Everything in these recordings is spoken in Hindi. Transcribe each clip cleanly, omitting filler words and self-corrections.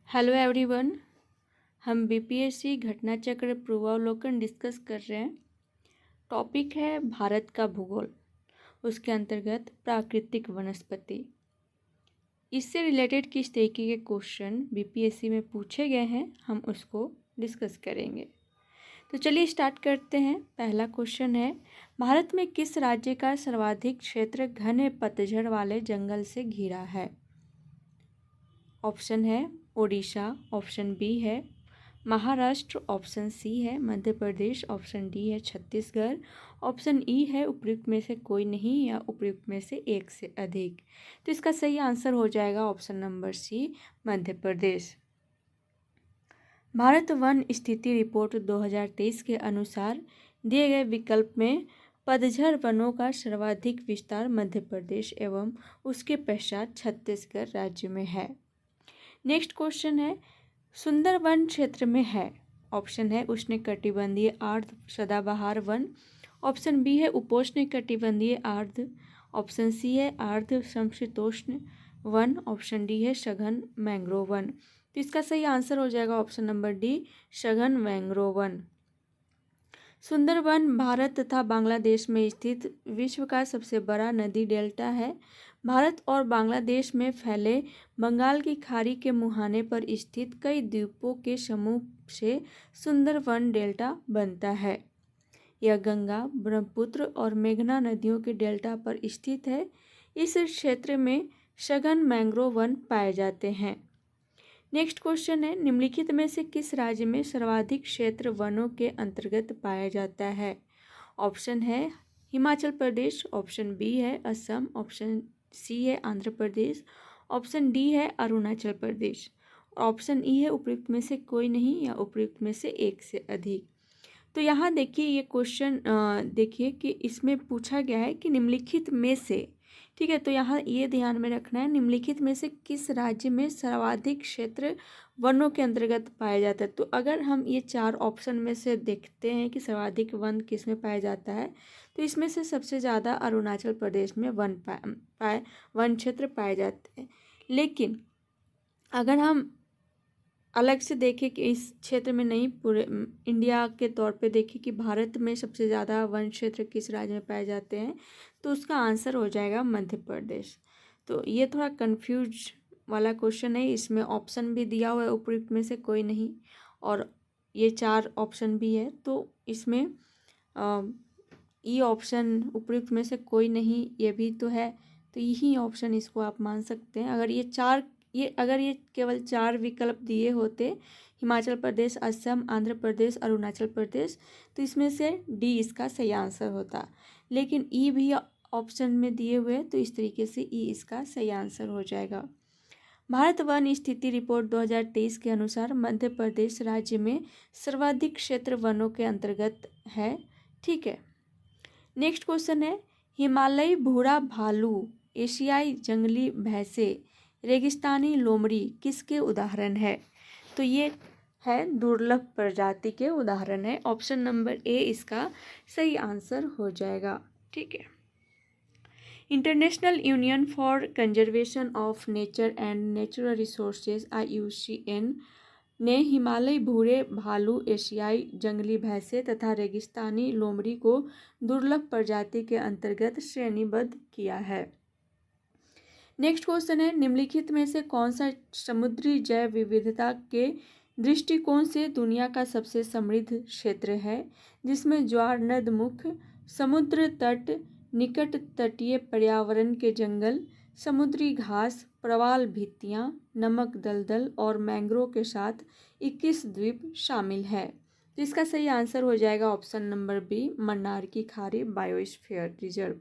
Hello everyone. हम बीपीएससी घटना चक्र पूर्वावलोकन डिस्कस कर रहे हैं। टॉपिक है भारत का भूगोल, उसके अंतर्गत प्राकृतिक वनस्पति। इससे रिलेटेड किस तरीके के क्वेश्चन बीपीएससी में पूछे गए हैं हम उसको डिस्कस करेंगे। तो चलिए स्टार्ट करते हैं। पहला क्वेश्चन है, भारत में किस राज्य का सर्वाधिक क्षेत्र घने पतझड़ वाले जंगल से घिरा है? ऑप्शन है ओडिशा, ऑप्शन बी है महाराष्ट्र, ऑप्शन सी है मध्य प्रदेश, ऑप्शन डी है छत्तीसगढ़, ऑप्शन ई है उपयुक्त में से कोई नहीं या उपयुक्त में से एक से अधिक। तो इसका सही आंसर हो जाएगा option number C, Madhya Pradesh. Bharat one स्थिति रिपोर्ट 2023 के अनुसार दिए गए विकल्प में पतझड़ वनों का सर्वाधिक विस्तार मध्य प्रदेश एवं उसके पश्चात छत्तीसगढ़ राज्य में है। नेक्स्ट क्वेश्चन है, सुंदरवन क्षेत्र में है। ऑप्शन है उष्णकटिबंधीय आर्द्र सदाबहार वन, ऑप्शन बी है उपोष्णकटिबंधीय आर्द्र, ऑप्शन सी है आर्द्र समशीतोष्ण वन, ऑप्शन डी है सघन मैंग्रोव वन। तो इसका सही आंसर हो जाएगा ऑप्शन नंबर डी, सघन मैंग्रोव वन। सुंदरवन भारत तथा बांग्लादेश में स्थित विश्व का सबसे बड़ा नदी डेल्टा है। भारत और बांग्लादेश में फैले बंगाल की खाड़ी के मुहाने पर स्थित कई द्वीपों के समूह से सुंदरवन डेल्टा बनता है। यह गंगा, ब्रह्मपुत्र और मेघना नदियों के डेल्टा पर स्थित है। इस क्षेत्र में सघन मैंग्रोव वन पाए जाते हैं। नेक्स्ट क्वेश्चन है, निम्नलिखित में से किस राज्य में सर्वाधिक क्षेत्र वनों के अंतर्गत पाया जाता है? ऑप्शन है हिमाचल प्रदेश, ऑप्शन बी है असम, ऑप्शन सी है आंध्र प्रदेश, ऑप्शन डी है अरुणाचल प्रदेश, ऑप्शन ई है उपयुक्त में से कोई नहीं या उपयुक्त में से एक से अधिक। तो यहाँ देखिए ये क्वेश्चन देखिए कि इसमें पूछा गया है कि निम्नलिखित में से, ठीक है। तो यहाँ ये ध्यान में रखना है, निम्नलिखित में से किस राज्य में सर्वाधिक क्षेत्र वनों के अंतर्गत पाया जाता है। तो अगर हम ये चार ऑप्शन में से देखते हैं कि सर्वाधिक वन किस में पाया जाता है, तो इसमें से सबसे ज़्यादा अरुणाचल प्रदेश में वन क्षेत्र पाए जाते हैं। लेकिन अगर हम अलग से देखें कि इस क्षेत्र में नहीं, पूरे इंडिया के तौर पे देखें कि भारत में सबसे ज़्यादा वन क्षेत्र किस राज्य में पाए जाते हैं, तो उसका आंसर हो जाएगा मध्य प्रदेश। तो ये थोड़ा कंफ्यूज वाला क्वेश्चन है, इसमें ऑप्शन भी दिया हुआ है उपयुक्त में से कोई नहीं और ये चार ऑप्शन भी है। तो इसमें ई ऑप्शन उपयुक्त में से कोई नहीं ये भी तो है, तो यही ऑप्शन इसको आप मान सकते हैं। अगर ये केवल चार विकल्प दिए होते, हिमाचल प्रदेश, असम, आंध्र प्रदेश, अरुणाचल प्रदेश, तो इसमें से डी इसका सही आंसर होता। लेकिन ई भी ऑप्शन में दिए हुए, तो इस तरीके से ई इसका सही आंसर हो जाएगा। भारत वन स्थिति रिपोर्ट 2023 के अनुसार मध्य प्रदेश राज्य में सर्वाधिक क्षेत्र वनों के अंतर्गत है, ठीक है। नेक्स्ट क्वेश्चन है, हिमालयी भूरा भालू, एशियाई जंगली भैंसे, रेगिस्तानी लोमड़ी किसके उदाहरण है? तो ये है दुर्लभ प्रजाति के उदाहरण है। ऑप्शन नंबर ए इसका सही आंसर हो जाएगा, ठीक है। International union for conservation of nature and natural resources IUCN ने हिमालयी भूरे भालू, एशियाई जंगली भैंसे तथा रेगिस्तानी लोमड़ी को दुर्लभ प्रजाति के अंतर्गत श्रेणीबद्ध किया है। नेक्स्ट क्वेश्चन है, निम्नलिखित में से कौन सा समुद्री जैव विविधता के दृष्टिकोण से दुनिया का सबसे समृद्ध क्षेत्र है, जिसमें ज्वार नदमुख, समुद्र तट, निकट तटीय पर्यावरण के जंगल, समुद्री घास, प्रवाल भित्तियां, नमक दलदल और मैंग्रोव के साथ 21 द्वीप शामिल है। तो इसका सही आंसर हो जाएगा ऑप्शन नंबर बी, मन्नार की खाड़ी बायोस्फीयर रिजर्व,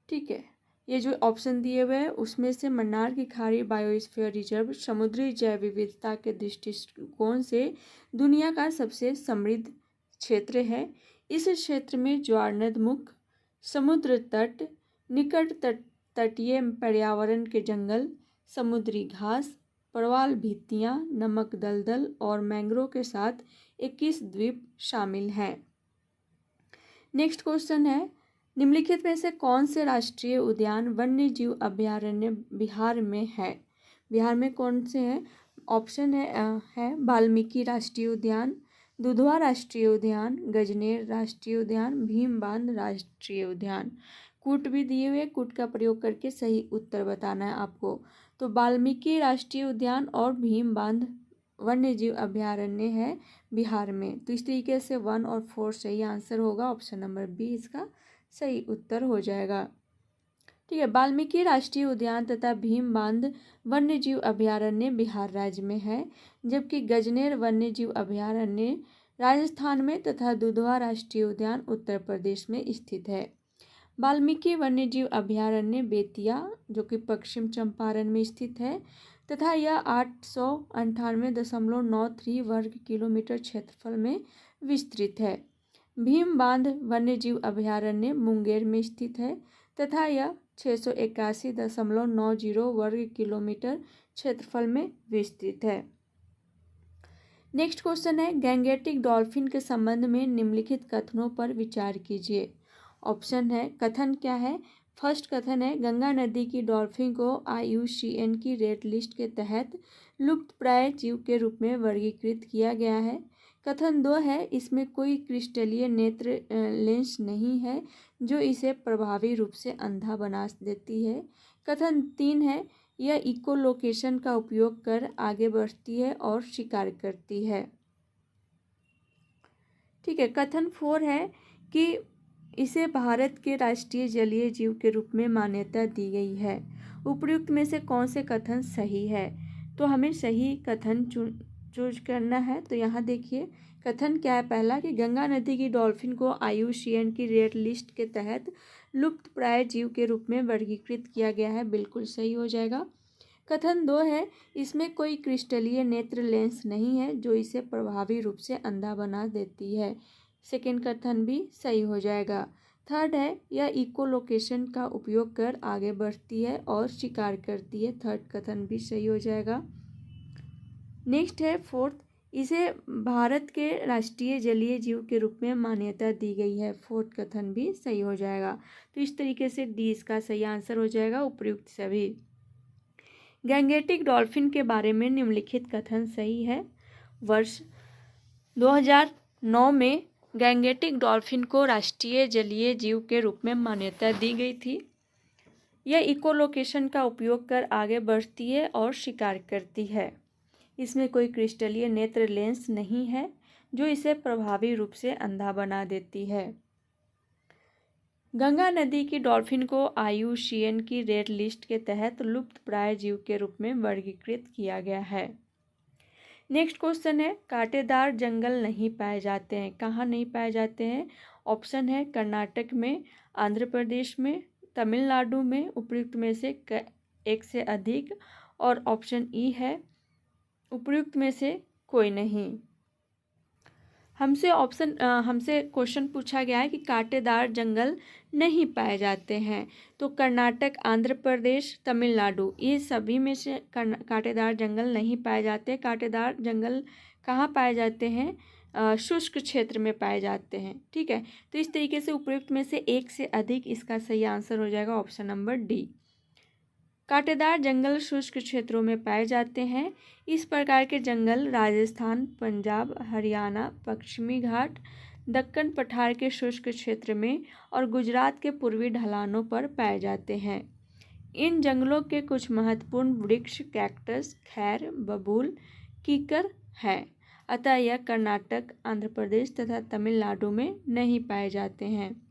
ठीक है। ये जो ऑप्शन दिए हुए हैं उसमें से मन्नार की खाड़ी बायोस्फीयर रिजर्व समुद्री जैव विविधता के दृष्टिकोण से दुनिया का सबसे समृद्ध क्षेत्र है। इस क्षेत्र में ज्वारनदमुख, समुद्र तट, निकट तटीय पर्यावरण के जंगल, समुद्री घास, प्रवाल भित्तियां, नमक दलदल और मैंग्रोव के साथ 21 द्वीप शामिल हैं। नेक्स्ट क्वेश्चन है, निम्नलिखित में से कौन से राष्ट्रीय उद्यान वन्य जीव अभयारण्य बिहार में है? बिहार में कौन से हैं? ऑप्शन है वाल्मीकि राष्ट्रीय उद्यान, दुधवा राष्ट्रीय उद्यान, गजनेर राष्ट्रीय उद्यान, भीमबांध राष्ट्रीय उद्यान। कूट भी दिए हुए, कूट का प्रयोग करके सही उत्तर बताना है आपको। तो वाल्मीकि राष्ट्रीय उद्यान और भीमबांध वन्य जीव अभयारण्य है बिहार में। तो इस तरीके से 1 और 4 सही आंसर होगा। ऑप्शन नंबर बी इसका सही उत्तर हो जाएगा। ठीक है, वाल्मीकि राष्ट्रीय उद्यान तथा भीमबांध वन्य जीव अभयारण्य बिहार राज्य में है, जबकि गजनेर वन्य जीव अभयारण्य राजस्थान में तथा दुधवा राष्ट्रीय उद्यान उत्तर प्रदेश में स्थित है। वाल्मीकि वन्यजीव अभयारण्य बेतिया जो कि पश्चिम चंपारण में स्थित है तथा यह 898.93 वर्ग किलोमीटर क्षेत्रफल में विस्तृत है। भीमबांध वन्यजीव अभयारण्य मुंगेर में स्थित है तथा यह 681.90 वर्ग किलोमीटर क्षेत्रफल में विस्तृत है। नेक्स्ट क्वेश्चन है, गैंगेटिक डॉल्फिन के संबंध में निम्नलिखित कथनों पर विचार कीजिए। ऑप्शन है, कथन क्या है। फर्स्ट कथन है, गंगा नदी की डॉल्फिन को IUCN की रेड लिस्ट के तहत लुप्तप्राय जीव के रूप में वर्गीकृत किया गया है। कथन 2 है, इसमें कोई क्रिस्टलीय नेत्र लेंस नहीं है जो इसे प्रभावी रूप से अंधा बना देती है। कथन 3 है, यह इकोलोकेशन का उपयोग कर आगे बढ़ती है और शिकार करती है। ठीक है, कथन 4 है कि इसे भारत के राष्ट्रीय जलीय जीव के रूप में मान्यता दी गई है। उपर्युक्त में से कौन से कथन सही है। तो हमें सही कथन चूज करना है। तो यहाँ देखिए कथन क्या है। पहला कि गंगा नदी की डॉल्फिन को IUCN की रेड लिस्ट के तहत लुप्तप्राय जीव के रूप में वर्गीकृत किया गया है, बिल्कुल सही हो जाएगा। कथन 2 है, इसमें कोई क्रिस्टलीय नेत्र लेंस नहीं है जो इसे प्रभावी रूप से अंधा बना देती है, सेकेंड कथन भी सही हो जाएगा। थर्ड है, यह इकोलोकेशन का उपयोग कर आगे बढ़ती है और शिकार करती है, थर्ड कथन भी सही हो जाएगा। नेक्स्ट है फोर्थ, इसे भारत के राष्ट्रीय जलीय जीव के रूप में मान्यता दी गई है, फोर्थ कथन भी सही हो जाएगा। तो इस तरीके से डी इसका सही आंसर हो जाएगा, उपर्युक्त सभी। गैंगेटिक डॉल्फिन के बारे में निम्नलिखित कथन सही है। वर्ष 2009 में गैंगेटिक डॉल्फिन को राष्ट्रीय जलीय जीव के रूप में मान्यता दी गई थी। यह इकोलोकेशन का उपयोग कर आगे बढ़ती है और शिकार करती है। इसमें कोई क्रिस्टलीय नेत्र लेंस नहीं है जो इसे प्रभावी रूप से अंधा बना देती है। गंगा नदी की डॉल्फिन को IUCN की रेड लिस्ट के तहत लुप्तप्राय जीव के रूप में वर्गीकृत किया गया है। नेक्स्ट क्वेश्चन है, कांटेदार जंगल नहीं पाए जाते हैं, कहाँ नहीं पाए जाते हैं। ऑप्शन है कर्नाटक में, आंध्र प्रदेश में, तमिलनाडु में, उपर्युक्त में से एक से अधिक, और ऑप्शन ई है उपर्युक्त में से कोई नहीं। हमसे क्वेश्चन पूछा गया है कि कांटेदार जंगल नहीं पाए जाते हैं। तो कर्नाटक, आंध्र प्रदेश, तमिलनाडु, ये सभी में से कांटेदार जंगल नहीं पाए जाते। कांटेदार जंगल कहाँ पाए जाते हैं, शुष्क क्षेत्र में पाए जाते हैं। ठीक है, तो इस तरीके से उपर्युक्त में से एक से अधिक इसका सही आंसर हो जाएगा, ऑप्शन नंबर डी। कांटेदार जंगल शुष्क क्षेत्रों में पाए जाते हैं। इस प्रकार के जंगल राजस्थान, पंजाब, हरियाणा, पश्चिमी घाट, दक्कन पठार के शुष्क क्षेत्र में और गुजरात के पूर्वी ढलानों पर पाए जाते हैं। इन जंगलों के कुछ महत्वपूर्ण वृक्ष कैक्टस, खैर, बबूल, कीकर हैं, अतः यह कर्नाटक, आंध्र प्रदेश तथा तमिलनाडु में नहीं पाए जाते हैं।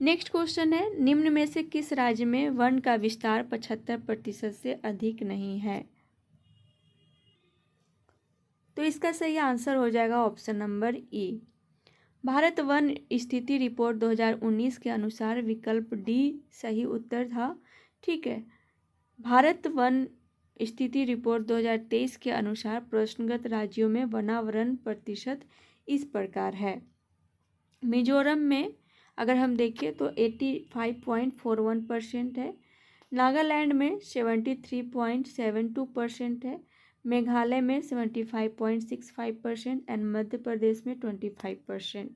नेक्स्ट क्वेश्चन है, निम्न में से किस राज्य में वन का विस्तार 75% से अधिक नहीं है। तो इसका सही आंसर हो जाएगा ऑप्शन नंबर ई। भारत वन स्थिति रिपोर्ट 2019 के अनुसार विकल्प डी सही उत्तर था। ठीक है, भारत वन स्थिति रिपोर्ट 2023 के अनुसार प्रश्नगत राज्यों में वनावरण प्रतिशत इस प्रकार है। मिजोरम में अगर हम देखें तो 85.41% है, नागालैंड में 73.72% है, मेघालय में 75.65% एंड मध्य प्रदेश में 25%।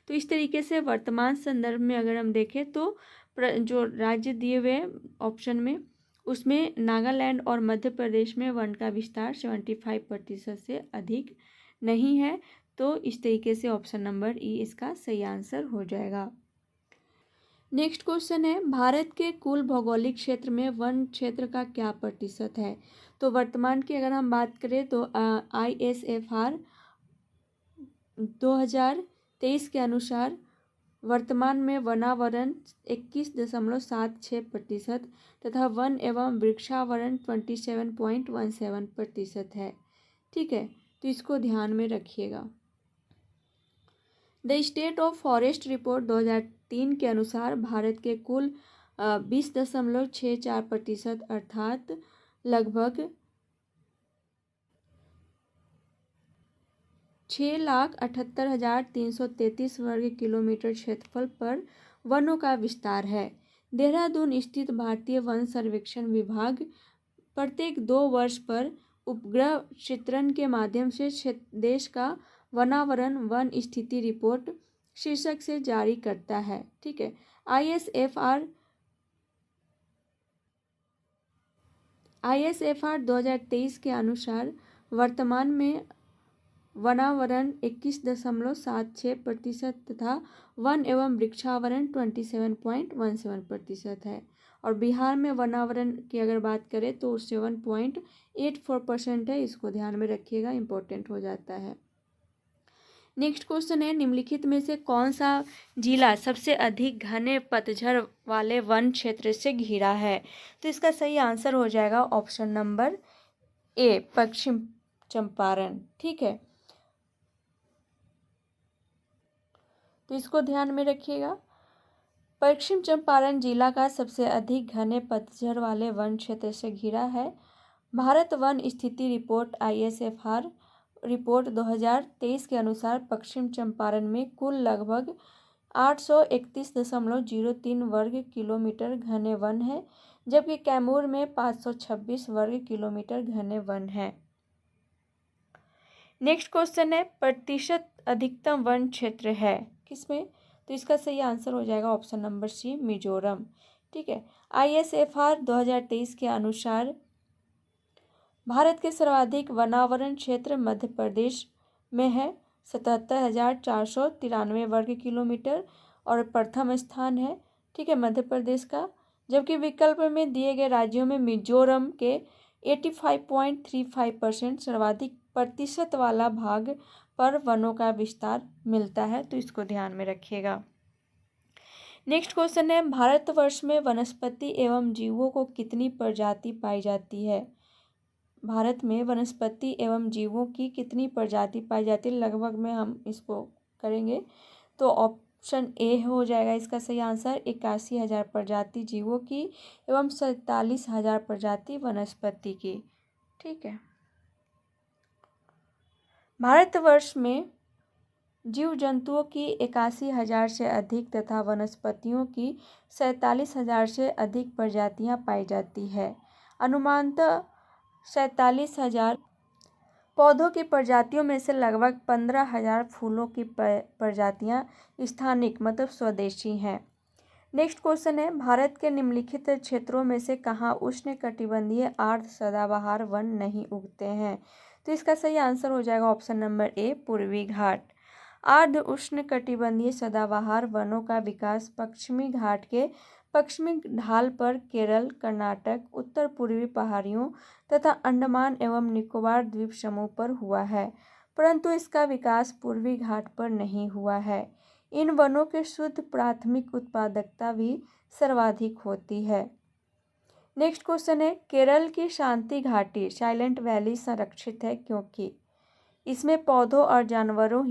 तो इस तरीके से वर्तमान संदर्भ में अगर हम देखें तो जो राज्य दिए हुए ऑप्शन में उसमें नागालैंड और मध्य प्रदेश में वन का विस्तार 75% से अधिक नहीं है। तो इस तरीके से ऑप्शन नंबर ई इसका सही आंसर हो जाएगा। नेक्स्ट क्वेश्चन है, भारत के कुल भौगोलिक क्षेत्र में वन क्षेत्र का क्या प्रतिशत है? तो वर्तमान की अगर हम बात करें तो ISFR 2023 के अनुसार वर्तमान में वनावरण 21.76% तथा वन एवं वृक्षावरण 27.17% है। ठीक है, तो इसको ध्यान में रखिएगा। The state of forest report 2003 के अनुसार भारत के कुल 20.64% अर्थात लगभग 6,78,333 वर्ग किलोमीटर क्षेत्रफल पर वनों का विस्तार है। देहरादून स्थित भारतीय वन सर्वेक्षण विभाग प्रत्येक 2 वर्ष पर उपग्रह चित्रण के माध्यम से देश का वनावरण वन स्थिति रिपोर्ट शीर्षक से जारी करता है। ठीक है, ISFR 2023 के अनुसार वर्तमान में वनावरण 21.76% तथा वन एवं वृक्षावरण 27.17% है। और बिहार में वनावरण की अगर बात करें तो 7.84% है। इसको ध्यान में रखिएगा, इम्पोर्टेंट हो जाता है। नेक्स्ट क्वेश्चन है, निम्नलिखित में से कौन सा जिला सबसे अधिक घने पतझड़ वाले वन क्षेत्र से घिरा है? तो इसका सही आंसर हो जाएगा ऑप्शन नंबर ए, पश्चिम चंपारण। ठीक है, तो इसको ध्यान में रखिएगा। पश्चिम चंपारण जिला का सबसे अधिक घने पतझड़ वाले वन क्षेत्र से घिरा है। भारत वन स्थिति रिपोर्ट ISFR रिपोर्ट 2023 के अनुसार पश्चिम चंपारण में कुल लगभग 831.03 वर्ग किलोमीटर घने वन है, जबकि कैमूर में 526 वर्ग किलोमीटर घने वन है। नेक्स्ट क्वेश्चन है, प्रतिशत अधिकतम वन क्षेत्र है किसमें? तो इसका सही आंसर हो जाएगा ऑप्शन नंबर सी, मिजोरम। ठीक है, ISFR 2023 के अनुसार भारत के सर्वाधिक वनावरण क्षेत्र मध्य प्रदेश में है, 77,493 वर्ग किलोमीटर और प्रथम स्थान है। ठीक है, मध्य प्रदेश का। जबकि विकल्प में दिए गए राज्यों में मिजोरम के 85.35% सर्वाधिक प्रतिशत वाला भाग पर वनों का विस्तार मिलता है। तो इसको ध्यान में रखिएगा। नेक्स्ट क्वेश्चन है, भारतवर्ष में वनस्पति एवं जीवों को कितनी प्रजाति पाई जाती है? भारत में वनस्पति एवं जीवों की कितनी प्रजाति पाई जाती है, लगभग में हम इसको करेंगे तो ऑप्शन ए हो जाएगा इसका सही आंसर। 81,000 प्रजाति जीवों की एवं 47,000 प्रजाति वनस्पति की। ठीक है, भारतवर्ष में जीव जंतुओं की 81,000 से अधिक तथा वनस्पतियों की 47,000 से अधिक प्रजातियां पाई जाती है। अनुमानतः 47,000 पौधों की प्रजातियों में से लगभग 15,000 फूलों की प्रजातियां स्थानिक मतलब स्वदेशी हैं। नेक्स्ट क्वेश्चन है, भारत के निम्नलिखित क्षेत्रों में से कहाँ उष्णकटिबंधीय आर्द्र सदाबहार वन नहीं उगते हैं? तो इसका सही आंसर हो जाएगा ऑप्शन नंबर ए, पूर्वी घाट। आर्द्र उष्णकटिबंधीय सदाबहार वनों का विकास पश्चिमी घाट के पश्चिमी ढाल पर केरल, कर्नाटक, उत्तर पूर्वी पहाड़ियों तथा अंडमान एवं निकोबार द्वीप समूह पर हुआ है, परंतु इसका विकास पूर्वी घाट पर नहीं हुआ है। इन वनों की शुद्ध प्राथमिक उत्पादकता भी सर्वाधिक होती है। नेक्स्ट क्वेश्चन है, केरल की शांति घाटी साइलेंट वैली संरक्षित है क्योंकि? इसमें पौधों और जानवरों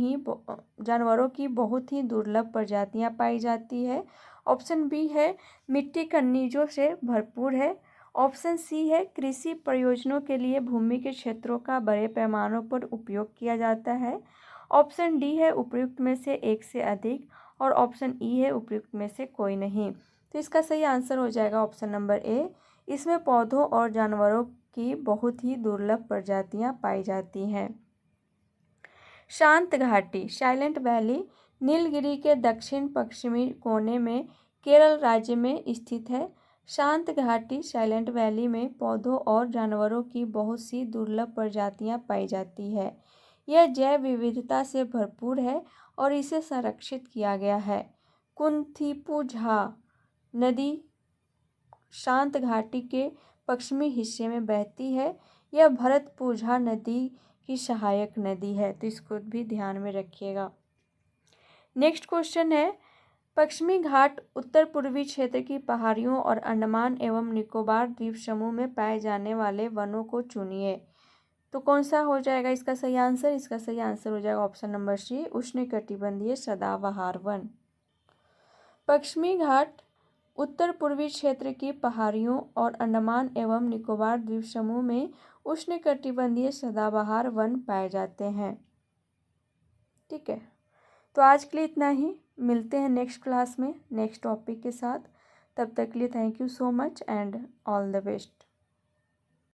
की बहुत ही दुर्लभ प्रजातियां पाई जाती है। ऑप्शन बी है, मिट्टी खनिजों से भरपूर है। ऑप्शन सी है, कृषि प्रयोजनों के लिए भूमि के क्षेत्रों का बड़े पैमानों पर उपयोग किया जाता है। ऑप्शन डी है, उपयुक्त में से एक से अधिक। और ऑप्शन ई है, उपयुक्त में से कोई नहीं। तो इसका सही आंसर हो जाएगा ऑप्शन नंबर ए, इसमें पौधों और जानवरों की बहुत ही दुर्लभ प्रजातियां पाई जाती हैं। शांत घाटी साइलेंट वैली नीलगिरी के दक्षिण पश्चिमी कोने में केरल राज्य में स्थित है। शांत घाटी साइलेंट वैली में पौधों और जानवरों की बहुत सी दुर्लभ प्रजातियां पाई जाती है। यह जैव विविधता से भरपूर है और इसे संरक्षित किया गया है। कुंथिपुझा नदी शांत घाटी के पश्चिमी हिस्से में बहती है। यह भरतपुझा नदी की सहायक नदी है, तो इसको भी ध्यान में रखिएगा। नेक्स्ट क्वेश्चन है, पश्चिमी घाट उत्तर पूर्वी क्षेत्र की पहाड़ियों और अंडमान एवं निकोबार द्वीप समूह में पाए जाने वाले वनों को चुनिए। तो कौन सा हो जाएगा इसका सही आंसर? इसका सही आंसर हो जाएगा ऑप्शन नंबर सी, उष्णकटिबंधीय सदाबहार वन। पश्चिमी घाट उत्तर पूर्वी क्षेत्र की पहाड़ियों और अंडमान एवं निकोबार द्वीप समूह में उष्णकटिबंधीय सदाबहार वन पाए जाते हैं। ठीक है, तो आज के लिए इतना ही। मिलते हैं नेक्स्ट क्लास में नेक्स्ट टॉपिक के साथ। तब तक के लिए thank you so much and all the best.